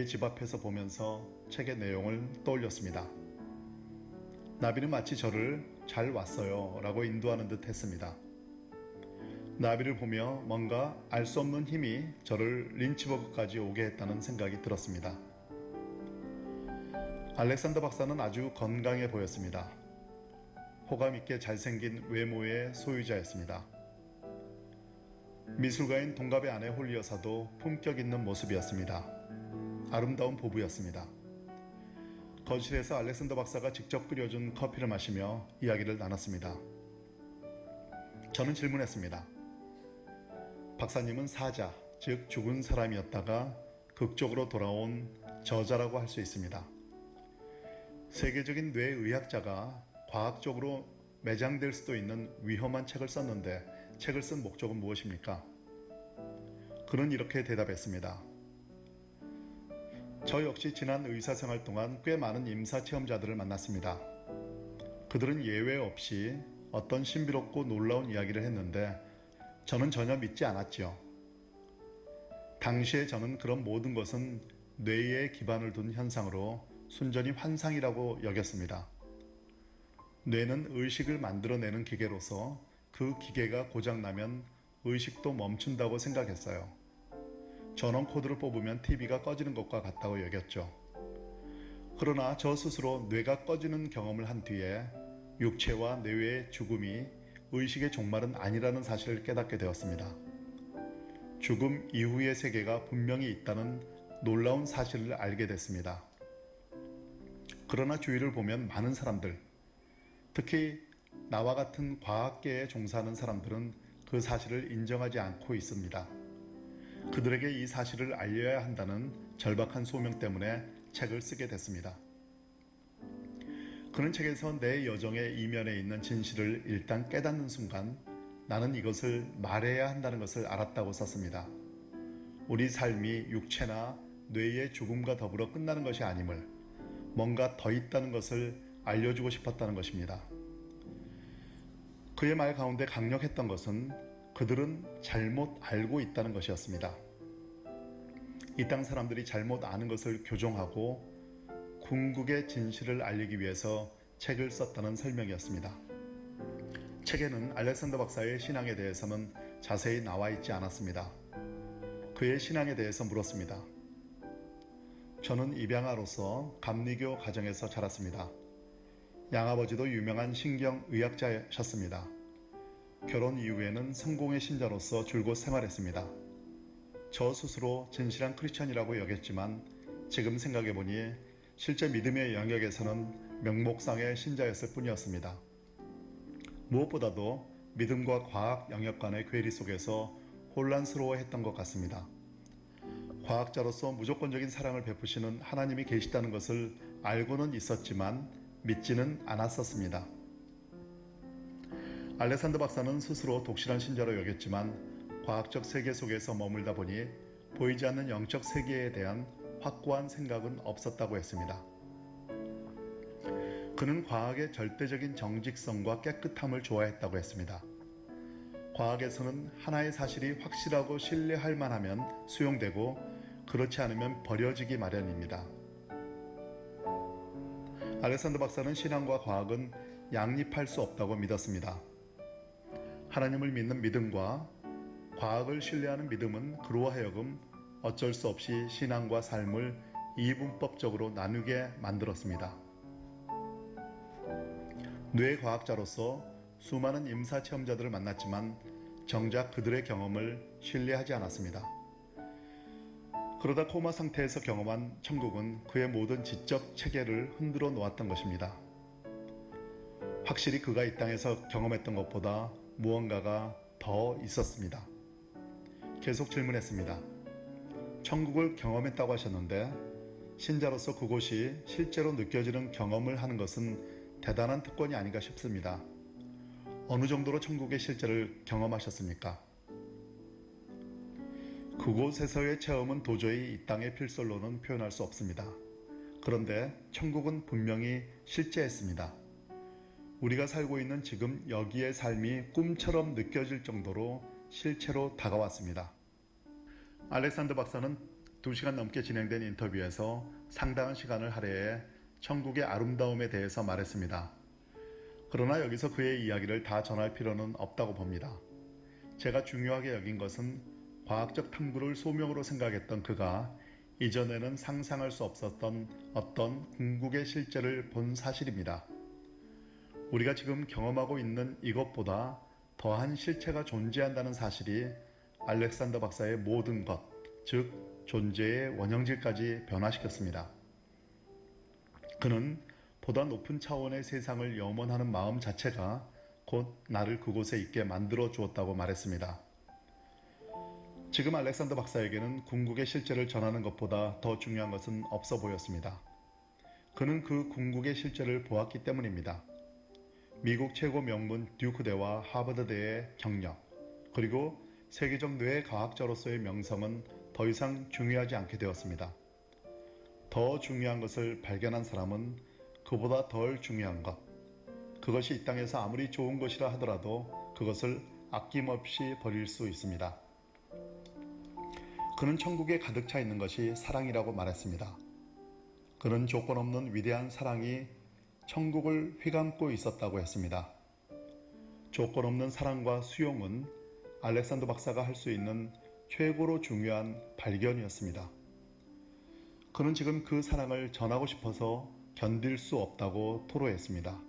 집 앞에서 보면서 책의 내용을 떠올렸습니다. 나비는 마치 저를 잘 왔어요 라고 인도하는 듯 했습니다. 나비를 보며 뭔가 알 수 없는 힘이 저를 린치버그까지 오게 했다는 생각이 들었습니다. 알렉산더 박사는 아주 건강해 보였습니다. 호감있게 잘생긴 외모의 소유자였습니다. 미술가인 동갑의 아내 홀리 여사도 품격 있는 모습이었습니다. 아름다운 부부였습니다. 거실에서 알렉산더 박사가 직접 끓여준 커피를 마시며 이야기를 나눴습니다. 저는 질문했습니다. 박사님은 사자, 즉 죽은 사람이었다가 극적으로 돌아온 저자라고 할 수 있습니다. 세계적인 뇌의학자가 과학적으로 매장될 수도 있는 위험한 책을 썼는데 책을 쓴 목적은 무엇입니까? 그는 이렇게 대답했습니다. 저 역시 지난 의사생활 동안 꽤 많은 임사체험자들을 만났습니다. 그들은 예외 없이 어떤 신비롭고 놀라운 이야기를 했는데 저는 전혀 믿지 않았지요. 당시에 저는 그런 모든 것은 뇌에 기반을 둔 현상으로 순전히 환상이라고 여겼습니다. 뇌는 의식을 만들어내는 기계로서 그 기계가 고장나면 의식도 멈춘다고 생각했어요. 전원 코드를 뽑으면 TV가 꺼지는 것과 같다고 여겼죠. 그러나 저 스스로 뇌가 꺼지는 경험을 한 뒤에 육체와 뇌의 죽음이 의식의 종말은 아니라는 사실을 깨닫게 되었습니다. 죽음 이후의 세계가 분명히 있다는 놀라운 사실을 알게 됐습니다. 그러나 주위를 보면 많은 사람들, 특히 나와 같은 과학계에 종사하는 사람들은 그 사실을 인정하지 않고 있습니다. 그들에게 이 사실을 알려야 한다는 절박한 소명 때문에 책을 쓰게 됐습니다. 그는 책에서 내 여정의 이면에 있는 진실을 일단 깨닫는 순간 나는 이것을 말해야 한다는 것을 알았다고 썼습니다. 우리 삶이 육체나 뇌의 죽음과 더불어 끝나는 것이 아님을, 뭔가 더 있다는 것을 알려주고 싶었다는 것입니다. 그의 말 가운데 강력했던 것은 그들은 잘못 알고 있다는 것이었습니다. 이 땅 사람들이 잘못 아는 것을 교정하고 궁극의 진실을 알리기 위해서 책을 썼다는 설명이었습니다. 책에는 알렉산더 박사의 신앙에 대해서는 자세히 나와 있지 않았습니다. 그의 신앙에 대해서 물었습니다. 저는 입양아로서 감리교 가정에서 자랐습니다. 양아버지도 유명한 신경의학자셨습니다. 결혼 이후에는 성공의 신자로서 줄곧 생활했습니다. 저 스스로 진실한 크리스천이라고 여겼지만 지금 생각해보니 실제 믿음의 영역에서는 명목상의 신자였을 뿐이었습니다. 무엇보다도 믿음과 과학 영역 간의 괴리 속에서 혼란스러워했던 것 같습니다. 과학자로서 무조건적인 사랑을 베푸시는 하나님이 계시다는 것을 알고는 있었지만 믿지는 않았었습니다. 알렉산더 박사는 스스로 독실한 신자로 여겼지만 과학적 세계 속에서 머물다 보니 보이지 않는 영적 세계에 대한 확고한 생각은 없었다고 했습니다. 그는 과학의 절대적인 정직성과 깨끗함을 좋아했다고 했습니다. 과학에서는 하나의 사실이 확실하고 신뢰할 만하면 수용되고 그렇지 않으면 버려지기 마련입니다. 알렉산더 박사는 신앙과 과학은 양립할 수 없다고 믿었습니다. 하나님을 믿는 믿음과 과학을 신뢰하는 믿음은 그로 하여금 어쩔 수 없이 신앙과 삶을 이분법적으로 나누게 만들었습니다. 뇌과학자로서 수많은 임사체험자들을 만났지만 정작 그들의 경험을 신뢰하지 않았습니다. 그러다 코마 상태에서 경험한 천국은 그의 모든 지적 체계를 흔들어 놓았던 것입니다. 확실히 그가 이 땅에서 경험했던 것보다 무언가가 더 있었습니다. 계속 질문했습니다. 천국을 경험했다고 하셨는데 신자로서 그곳이 실제로 느껴지는 경험을 하는 것은 대단한 특권이 아닌가 싶습니다. 어느 정도로 천국의 실제를 경험하셨습니까? 그곳에서의 체험은 도저히 이 땅의 필설로는 표현할 수 없습니다. 그런데 천국은 분명히 실제했습니다. 우리가 살고 있는 지금 여기의 삶이 꿈처럼 느껴질 정도로 실체로 다가왔습니다. 알렉산더 박사는 2시간 넘게 진행된 인터뷰에서 상당한 시간을 할애해 천국의 아름다움에 대해서 말했습니다. 그러나 여기서 그의 이야기를 다 전할 필요는 없다고 봅니다. 제가 중요하게 여긴 것은 과학적 탐구를 소명으로 생각했던 그가 이전에는 상상할 수 없었던 어떤 궁극의 실제를 본 사실입니다. 우리가 지금 경험하고 있는 이것보다 더한 실체가 존재한다는 사실이 알렉산더 박사의 모든 것, 즉 존재의 원형질까지 변화시켰습니다. 그는 보다 높은 차원의 세상을 염원하는 마음 자체가 곧 나를 그곳에 있게 만들어 주었다고 말했습니다. 지금 알렉산더 박사에게는 궁극의 실제를 전하는 것보다 더 중요한 것은 없어 보였습니다. 그는 그 궁극의 실제를 보았기 때문입니다. 미국 최고 명문 듀크대와 하버드대의 경력, 그리고 세계적 뇌과학자로서의 명성은 더 이상 중요하지 않게 되었습니다. 더 중요한 것을 발견한 사람은 그보다 덜 중요한 것, 그것이 이 땅에서 아무리 좋은 것이라 하더라도 그것을 아낌없이 버릴 수 있습니다. 그는 천국에 가득 차 있는 것이 사랑이라고 말했습니다. 그는 조건 없는 위대한 사랑이 천국을 휘감고 있었다고 했습니다. 조건 없는 사랑과 수용은 알렉산더 박사가 할 수 있는 최고로 중요한 발견이었습니다. 그는 지금 그 사랑을 전하고 싶어서 견딜 수 없다고 토로했습니다.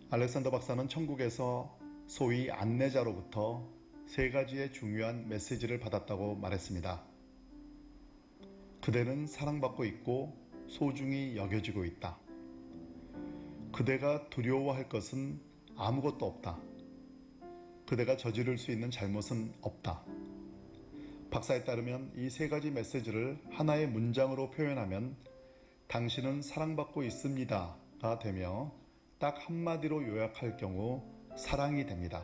알렉산더 박사는 천국에서 소위 안내자로부터 3가지의 중요한 메시지를 받았다고 말했습니다. 그대는 사랑받고 있고 소중히 여겨지고 있다. 그대가 두려워할 것은 아무것도 없다. 그대가 저지를 수 있는 잘못은 없다. 박사에 따르면 이 3가지 메시지를 하나의 문장으로 표현하면 당신은 사랑받고 있습니다가 되며 딱 한마디로 요약할 경우 사랑이 됩니다.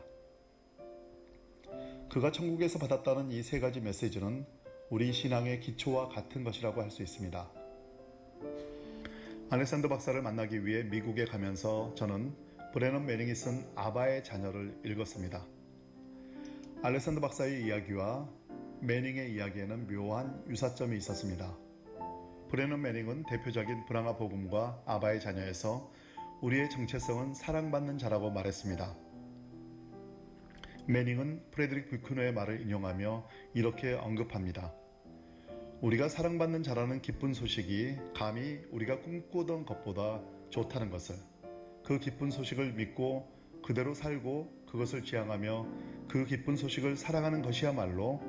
그가 천국에서 받았다는 이 3가지 메시지는 우리 신앙의 기초와 같은 것이라고 할 수 있습니다. 알렉산더 박사를 만나기 위해 미국에 가면서 저는 브래넌 매닝이 쓴 아바의 자녀를 읽었습니다. 알렉산더 박사의 이야기와 매닝의 이야기에는 묘한 유사점이 있었습니다. 브래넌 매닝은 대표적인 브랑아 복음과 아바의 자녀에서 우리의 정체성은 사랑받는 자라고 말했습니다. 매닝은 프레드릭 뷰크너의 말을 인용하며 이렇게 언급합니다. 우리가 사랑받는 자라는 기쁜 소식이 감히 우리가 꿈꾸던 것보다 좋다는 것을, 그 기쁜 소식을 믿고 그대로 살고 그것을 지향하며 그 기쁜 소식을 사랑하는 것이야말로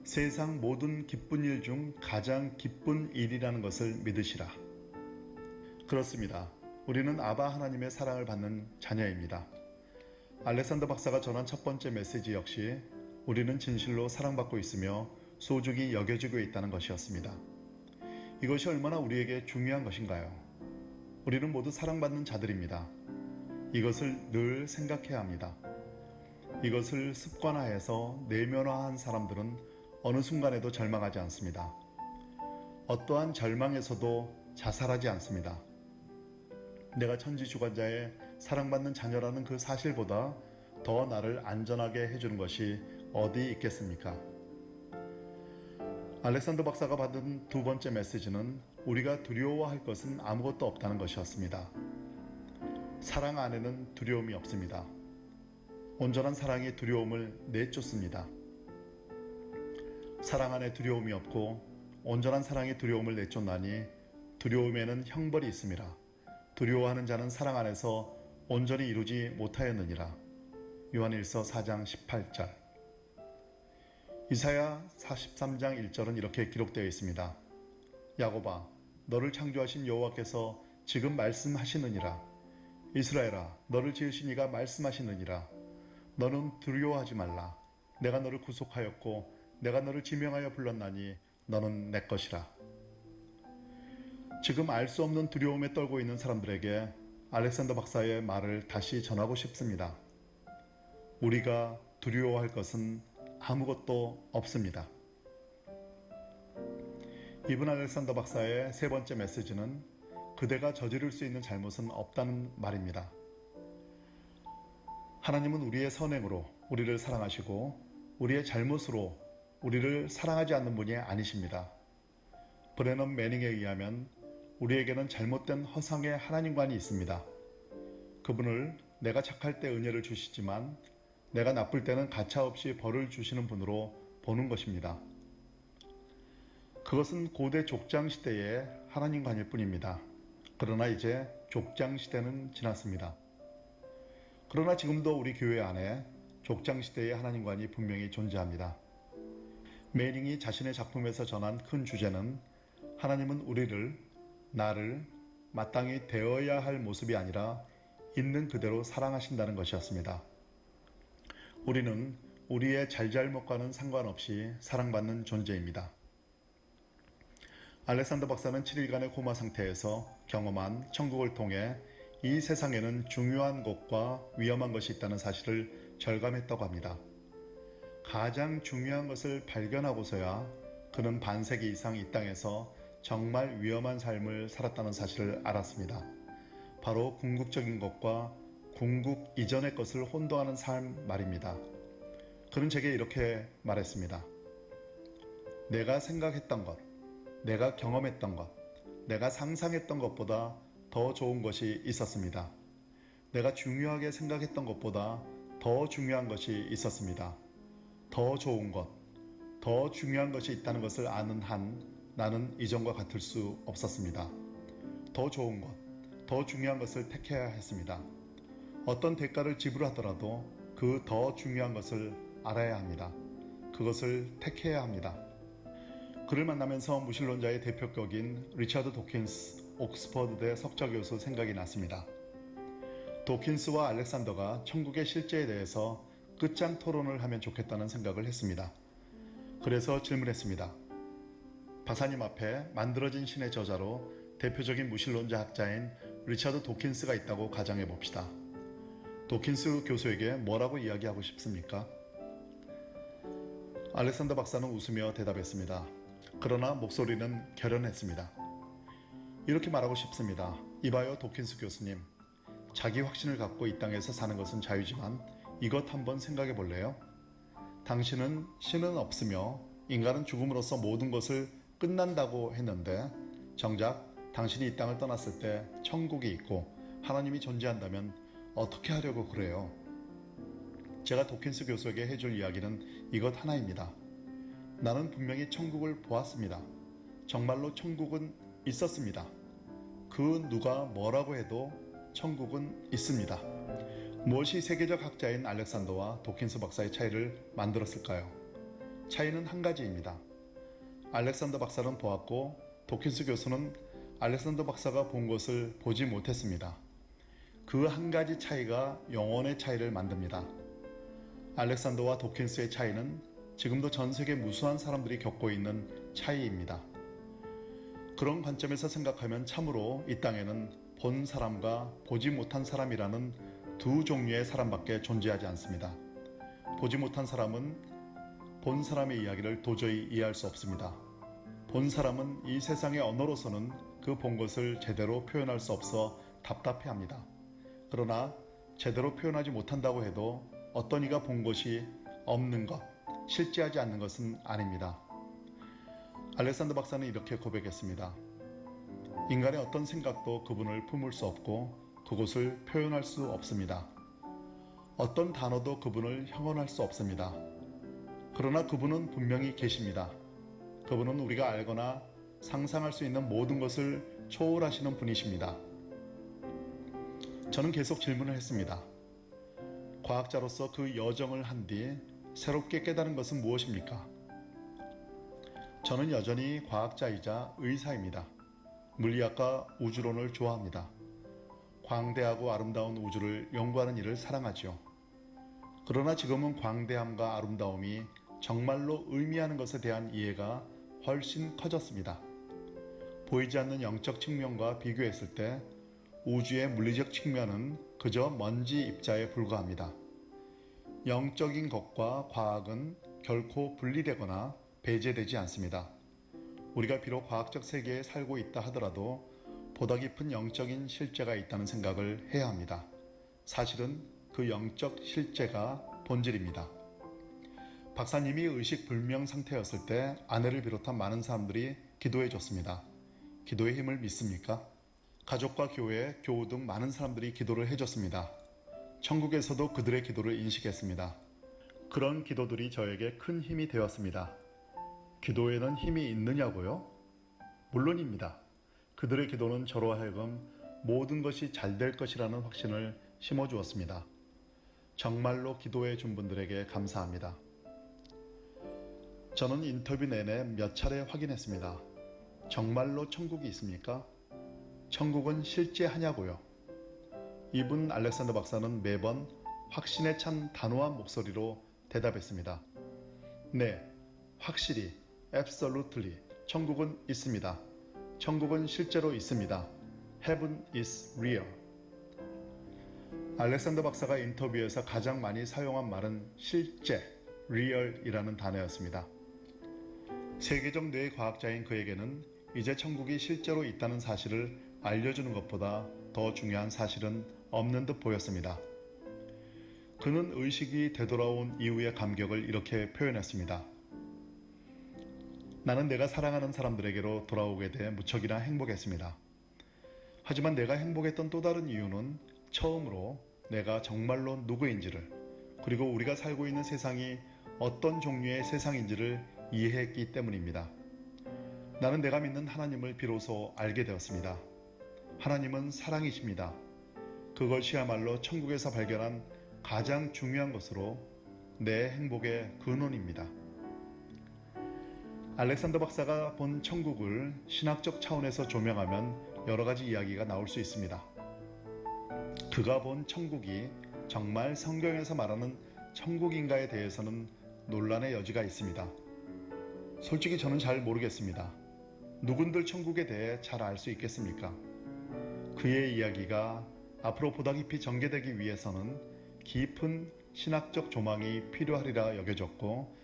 세상 모든 기쁜 일 중 가장 기쁜 일이라는 것을 믿으시라. 그렇습니다. 우리는 아바 하나님의 사랑을 받는 자녀입니다. 알렉산더 박사가 전한 첫 번째 메시지 역시 우리는 진실로 사랑받고 있으며 소중히 여겨지고 있다는 것이었습니다. 이것이 얼마나 우리에게 중요한 것인가요? 우리는 모두 사랑받는 자들입니다. 이것을 늘 생각해야 합니다. 이것을 습관화해서 내면화한 사람들은 어느 순간에도 절망하지 않습니다. 어떠한 절망에서도 자살하지 않습니다. 내가 천지주관자의 사랑받는 자녀라는 그 사실보다 더 나를 안전하게 해주는 것이 어디 있겠습니까? 알렉산더 박사가 받은 2번째 메시지는 우리가 두려워할 것은 아무것도 없다는 것이었습니다. 사랑 안에는 두려움이 없습니다. 온전한 사랑이 두려움을 내쫓습니다. 사랑 안에 두려움이 없고 온전한 사랑이 두려움을 내쫓나니 두려움에는 형벌이 있습니다. 두려워하는 자는 사랑 안에서 온전히 이루지 못하였느니라. 요한일서 4장 18절. 이사야 43장 1절은 이렇게 기록되어 있습니다. 야곱아, 너를 창조하신 여호와께서 지금 말씀하시느니라. 이스라엘아, 너를 지으신 이가 말씀하시느니라. 너는 두려워하지 말라. 내가 너를 구속하였고 내가 너를 지명하여 불렀나니 너는 내 것이라. 지금 알 수 없는 두려움에 떨고 있는 사람들에게 알렉산더 박사의 말을 다시 전하고 싶습니다. 우리가 두려워할 것은 아무것도 없습니다. 이분 알렉산더 박사의 3번째 메시지는 그대가 저지를 수 있는 잘못은 없다는 말입니다. 하나님은 우리의 선행으로 우리를 사랑하시고 우리의 잘못으로 우리를 사랑하지 않는 분이 아니십니다. 브레넌 매닝에 의하면 우리에게는 잘못된 허상의 하나님관이 있습니다. 그분을 내가 착할 때 은혜를 주시지만 내가 나쁠 때는 가차없이 벌을 주시는 분으로 보는 것입니다. 그것은 고대 족장 시대의 하나님관일 뿐입니다. 그러나 이제 족장 시대는 지났습니다. 그러나 지금도 우리 교회 안에 족장 시대의 하나님관이 분명히 존재합니다. 매닝이 자신의 작품에서 전한 큰 주제는 하나님은 우리를, 나를 마땅히 되어야 할 모습이 아니라 있는 그대로 사랑하신다는 것이었습니다. 우리는 우리의 잘잘못과는 상관없이 사랑받는 존재입니다. 알렉산더 박사는 7일간의 코마 상태에서 경험한 천국을 통해 이 세상에는 중요한 것과 위험한 것이 있다는 사실을 절감했다고 합니다. 가장 중요한 것을 발견하고서야 그는 반세기 이상 이 땅에서 정말 위험한 삶을 살았다는 사실을 알았습니다. 바로 궁극적인 것과 궁극 이전의 것을 혼동하는 삶 말입니다. 그는 제게 이렇게 말했습니다. 내가 생각했던 것, 내가 경험했던 것, 내가 상상했던 것보다 더 좋은 것이 있었습니다. 내가 중요하게 생각했던 것보다 더 중요한 것이 있었습니다. 더 좋은 것, 더 중요한 것이 있다는 것을 아는 한 나는 이전과 같을 수 없었습니다. 더 좋은 것, 더 중요한 것을 택해야 했습니다. 어떤 대가를 지불하더라도 그 더 중요한 것을 알아야 합니다. 그것을 택해야 합니다. 그를 만나면서 무신론자의 대표격인 리처드 도킨스 옥스퍼드대 석좌교수 생각이 났습니다. 도킨스와 알렉산더가 천국의 실제에 대해서 끝장 토론을 하면 좋겠다는 생각을 했습니다. 그래서 질문했습니다. 박사님 앞에 만들어진 신의 저자로 대표적인 무신론자 학자인 리처드 도킨스가 있다고 가정해 봅시다. 도킨스 교수에게 뭐라고 이야기하고 싶습니까? 알렉산더 박사는 웃으며 대답했습니다. 그러나 목소리는 결연했습니다. 이렇게 말하고 싶습니다. 이봐요 도킨스 교수님. 자기 확신을 갖고 이 땅에서 사는 것은 자유지만 이것 한번 생각해 볼래요? 당신은 신은 없으며 인간은 죽음으로써 모든 것을 끝난다고 했는데 정작 당신이 이 땅을 떠났을 때 천국이 있고 하나님이 존재한다면 어떻게 하려고 그래요? 제가 도킨스 교수에게 해줄 이야기는 이것 하나입니다. 나는 분명히 천국을 보았습니다. 정말로 천국은 있었습니다. 그 누가 뭐라고 해도 천국은 있습니다. 무엇이 세계적 학자인 알렉산더와 도킨스 박사의 차이를 만들었을까요? 차이는 한 가지입니다. 알렉산더 박사는 보았고 도킨스 교수는 알렉산더 박사가 본 것을 보지 못했습니다. 그 한 가지 차이가 영혼의 차이를 만듭니다. 알렉산더와 도킨스의 차이는 지금도 전 세계 무수한 사람들이 겪고 있는 차이입니다. 그런 관점에서 생각하면 참으로 이 땅에는 본 사람과 보지 못한 사람이라는 두 종류의 사람밖에 존재하지 않습니다. 보지 못한 사람은 본 사람의 이야기를 도저히 이해할 수 없습니다. 본 사람은 이 세상의 언어로서는 그 본 것을 제대로 표현할 수 없어 답답해합니다. 그러나 제대로 표현하지 못한다고 해도 어떤 이가 본 것이 없는 것, 실제하지 않는 것은 아닙니다. 알렉산더 박사는 이렇게 고백했습니다. 인간의 어떤 생각도 그분을 품을 수 없고 그것을 표현할 수 없습니다. 어떤 단어도 그분을 형언할 수 없습니다. 그러나 그분은 분명히 계십니다. 그분은 우리가 알거나 상상할 수 있는 모든 것을 초월하시는 분이십니다. 저는 계속 질문을 했습니다. 과학자로서 그 여정을 한 뒤 새롭게 깨달은 것은 무엇입니까? 저는 여전히 과학자이자 의사입니다. 물리학과 우주론을 좋아합니다. 광대하고 아름다운 우주를 연구하는 일을 사랑하지요. 그러나 지금은 광대함과 아름다움이 정말로 의미하는 것에 대한 이해가 훨씬 커졌습니다. 보이지 않는 영적 측면과 비교했을 때 우주의 물리적 측면은 그저 먼지 입자에 불과합니다. 영적인 것과 과학은 결코 분리되거나 배제되지 않습니다. 우리가 비록 과학적 세계에 살고 있다 하더라도 보다 깊은 영적인 실제가 있다는 생각을 해야 합니다. 사실은 그 영적 실제가 본질입니다. 박사님이 의식불명 상태였을 때 아내를 비롯한 많은 사람들이 기도해 줬습니다. 기도의 힘을 믿습니까? 가족과 교회, 교우 등 많은 사람들이 기도를 해줬습니다. 천국에서도 그들의 기도를 인식했습니다. 그런 기도들이 저에게 큰 힘이 되었습니다. 기도에는 힘이 있느냐고요? 물론입니다. 그들의 기도는 저로 하여금 모든 것이 잘 될 것이라는 확신을 심어주었습니다. 정말로 기도해 준 분들에게 감사합니다. 저는 인터뷰 내내 몇 차례 확인했습니다. 정말로 천국이 있습니까? 천국은 실제하냐고요? 이분 알렉산더 박사는 매번 확신에 찬 단호한 목소리로 대답했습니다. 네, 확실히, absolutely, 천국은 있습니다. 천국은 실제로 있습니다. Heaven is real. 알렉산더 박사가 인터뷰에서 가장 많이 사용한 말은 실제, real이라는 단어였습니다. 세계적 뇌 과학자인 그에게는 이제 천국이 실제로 있다는 사실을 알려주는 것보다 더 중요한 사실은 없는 듯 보였습니다. 그는 의식이 되돌아온 이후의 감격을 이렇게 표현했습니다. 나는 내가 사랑하는 사람들에게로 돌아오게 돼 무척이나 행복했습니다. 하지만 내가 행복했던 또 다른 이유는 처음으로 내가 정말로 누구인지를, 그리고 우리가 살고 있는 세상이 어떤 종류의 세상인지를 이해했기 때문입니다. 나는 내가 믿는 하나님을 비로소 알게 되었습니다. 하나님은 사랑이십니다. 그것이야말로 천국에서 발견한 가장 중요한 것으로 내 행복의 근원입니다. 알렉산더 박사가 본 천국을 신학적 차원에서 조명하면 여러 가지 이야기가 나올 수 있습니다. 그가 본 천국이 정말 성경에서 말하는 천국인가에 대해서는 논란의 여지가 있습니다. 솔직히 저는 잘 모르겠습니다. 누군들 천국에 대해 잘 알 수 있겠습니까? 그의 이야기가 앞으로 보다 깊이 전개되기 위해서는 깊은 신학적 조망이 필요하리라 여겨졌고,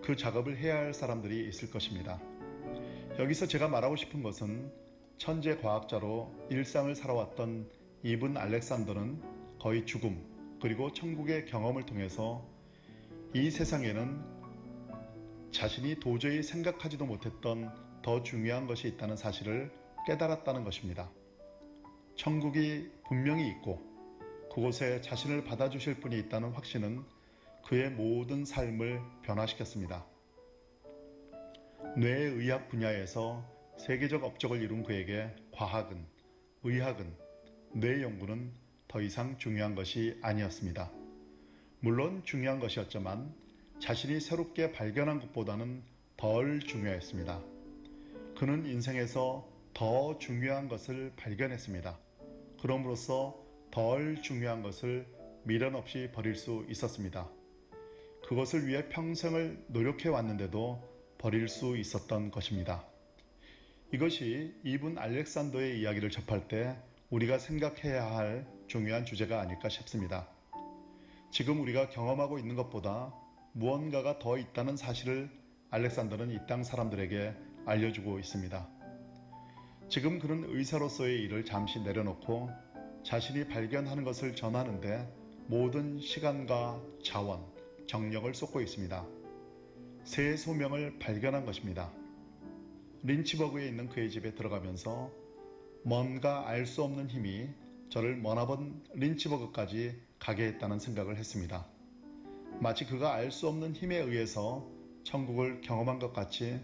그 작업을 해야 할 사람들이 있을 것입니다. 여기서 제가 말하고 싶은 것은 천재 과학자로 일상을 살아왔던 이분 알렉산더는 거의 죽음 그리고 천국의 경험을 통해서 이 세상에는 자신이 도저히 생각하지도 못했던 더 중요한 것이 있다는 사실을 깨달았다는 것입니다. 천국이 분명히 있고 그곳에 자신을 받아주실 분이 있다는 확신은 그의 모든 삶을 변화시켰습니다. 뇌의학 분야에서 세계적 업적을 이룬 그에게 과학은, 의학은, 뇌 연구는 더 이상 중요한 것이 아니었습니다. 물론 중요한 것이었지만 자신이 새롭게 발견한 것보다는 덜 중요했습니다. 그는 인생에서 더 중요한 것을 발견했습니다. 그럼으로써 덜 중요한 것을 미련 없이 버릴 수 있었습니다. 그것을 위해 평생을 노력해 왔는데도 버릴 수 있었던 것입니다. 이것이 이분 알렉산더의 이야기를 접할 때 우리가 생각해야 할 중요한 주제가 아닐까 싶습니다. 지금 우리가 경험하고 있는 것보다 무언가가 더 있다는 사실을 알렉산더는 이 땅 사람들에게 알려주고 있습니다. 지금 그는 의사로서의 일을 잠시 내려놓고 자신이 발견하는 것을 전하는데 모든 시간과 자원, 정력을 쏟고 있습니다. 새 소명을 발견한 것입니다. 린치버그에 있는 그의 집에 들어가면서 뭔가 알 수 없는 힘이 저를 머나먼 린치버그까지 가게 했다는 생각을 했습니다. 마치 그가 알 수 없는 힘에 의해서 천국을 경험한 것 같이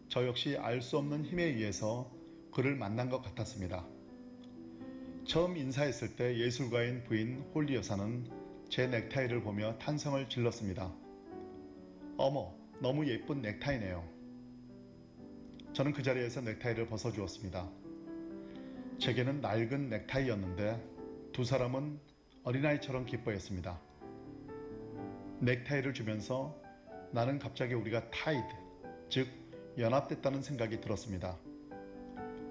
저 역시 알 수 없는 힘에 의해서 그를 만난 것 같았습니다. 처음 인사했을 때 예술가인 부인 홀리 여사는 제 넥타이를 보며 탄성을 질렀습니다. 어머, 너무 예쁜 넥타이네요. 저는 그 자리에서 넥타이를 벗어주었습니다. 제게는 낡은 넥타이였는데 두 사람은 어린아이처럼 기뻐했습니다. 넥타이를 주면서 나는 갑자기 우리가 타이드, 즉 연합됐다는 생각이 들었습니다.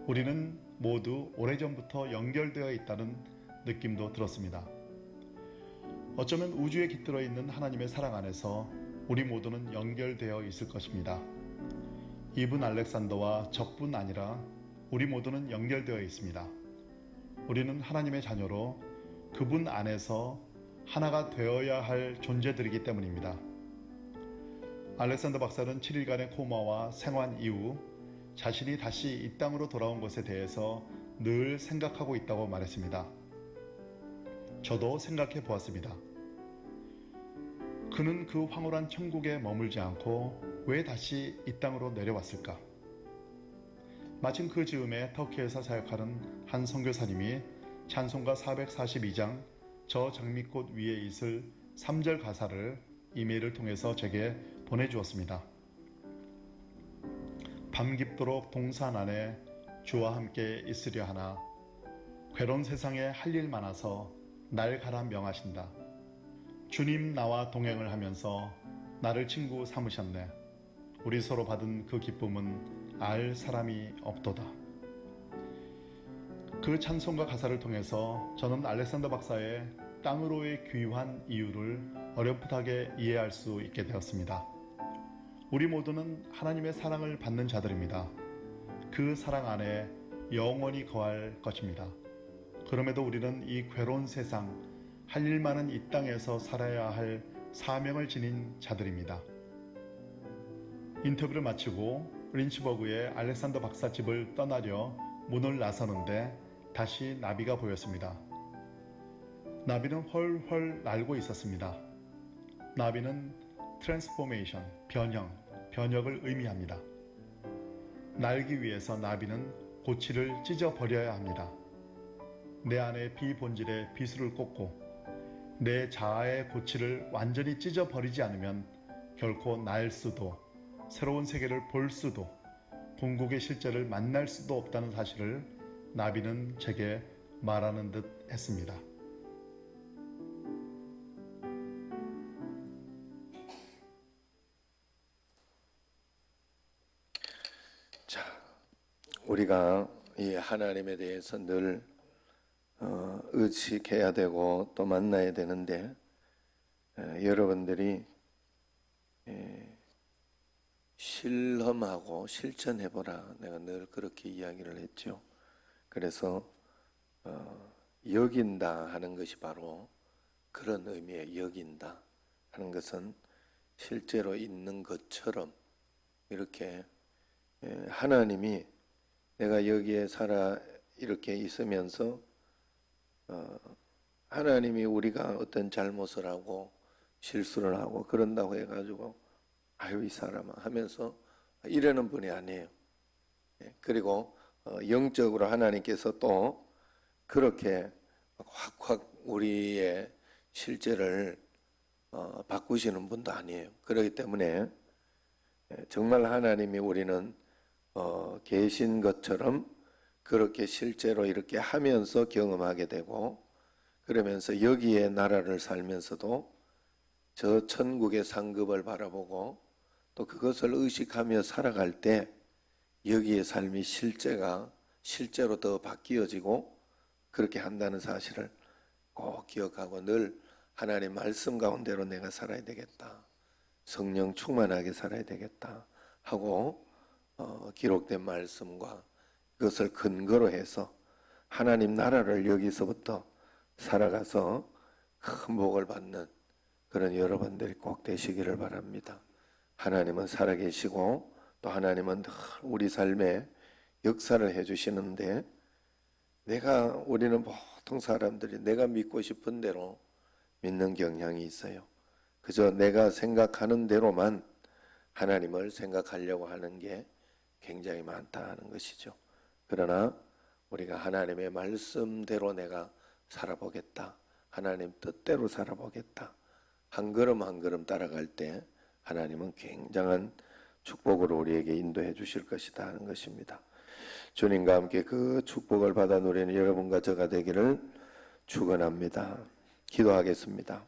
우리는 모두 오래전부터 연결되어 있다는 느낌도 들었습니다. 어쩌면 우주에 깃들어 있는 하나님의 사랑 안에서 우리 모두는 연결되어 있을 것입니다. 이분 알렉산더와 적뿐 아니라 우리 모두는 연결되어 있습니다. 우리는 하나님의 자녀로 그분 안에서 하나가 되어야 할 존재들이기 때문입니다. 알렉산더 박사는 7일간의 코마와 생환 이후 자신이 다시 이 땅으로 돌아온 것에 대해서 늘 생각하고 있다고 말했습니다. 저도 생각해 보았습니다. 그는 그 황홀한 천국에 머물지 않고 왜 다시 이 땅으로 내려왔을까? 마침 그 즈음에 터키에서 사역하는 한 선교사님이 찬송가 442장 저 장미꽃 위에 있을 3절 가사를 이메일을 통해서 제게 보내주었습니다. 밤 깊도록 동산 안에 주와 함께 있으려 하나 괴로운 세상에 할 일 많아서 날 가라 명하신다. 주님 나와 동행을 하면서 나를 친구 삼으셨네. 우리 서로 받은 그 기쁨은 알 사람이 없도다. 그 찬송가 가사를 통해서 저는 알렉산더 박사의 땅으로의 귀환 이유를 어렴풋하게 이해할 수 있게 되었습니다. 우리 모두는 하나님의 사랑을 받는 자들입니다. 그 사랑 안에 영원히 거할 것입니다. 그럼에도 우리는 이 괴로운 세상, 할 일 많은 이 땅에서 살아야 할 사명을 지닌 자들입니다. 인터뷰를 마치고 린츠버그의 알렉산더 박사 집을 떠나려 문을 나서는데 다시 나비가 보였습니다. 나비는 훨훨 날고 있었습니다. 나비는 트랜스포메이션, 변혁을 의미합니다. 날기 위해서 나비는 고치를 찢어버려야 합니다. 내 안의 비본질의 비수를 꽂고 내 자아의 고치를 완전히 찢어버리지 않으면 결코 날 수도, 새로운 세계를 볼 수도, 궁극의 실제를 만날 수도 없다는 사실을 나비는 제게 말하는 듯 했습니다. 자, 우리가 이 하나님에 대해서 늘 의식해야 되고 또 만나야 되는데 여러분들이 실험하고 실천해보라. 내가 늘 그렇게 이야기를 했죠. 그래서 여긴다 하는 것이 바로 그런 의미의 여긴다 하는 것은 실제로 있는 것처럼 이렇게 하나님이 내가 여기에 살아 이렇게 있으면서 하나님이 우리가 어떤 잘못을 하고 실수를 하고 그런다고 해가지고 아유 이 사람아 하면서 이러는 분이 아니에요. 그리고 영적으로 하나님께서 또 그렇게 확확 우리의 실제를 바꾸시는 분도 아니에요. 그렇기 때문에 정말 하나님이 우리는 계신 것처럼 그렇게 실제로 이렇게 하면서 경험하게 되고 그러면서 여기에 나라를 살면서도 저 천국의 상급을 바라보고 또 그것을 의식하며 살아갈 때 여기의 삶이 실제로 더 바뀌어지고 그렇게 한다는 사실을 꼭 기억하고 늘 하나님 말씀 가운데로 내가 살아야 되겠다. 성령 충만하게 살아야 되겠다 하고 기록된 말씀과 그것을 근거로 해서 하나님 나라를 여기서부터 살아가서 큰 복을 받는 그런 여러분들이 꼭 되시기를 바랍니다. 하나님은 살아계시고 또 하나님은 우리 삶에 역사를 해주시는데 우리는 보통 사람들이 내가 믿고 싶은 대로 믿는 경향이 있어요. 그저 내가 생각하는 대로만 하나님을 생각하려고 하는 게 굉장히 많다는 것이죠. 그러나 우리가 하나님의 말씀대로 내가 살아보겠다. 하나님 뜻대로 살아보겠다. 한 걸음 한 걸음 따라갈 때 하나님은 굉장한 축복으로 우리에게 인도해 주실 것이다 하는 것입니다. 주님과 함께 그 축복을 받아 누리는 여러분과 저가 되기를 축원합니다. 기도하겠습니다.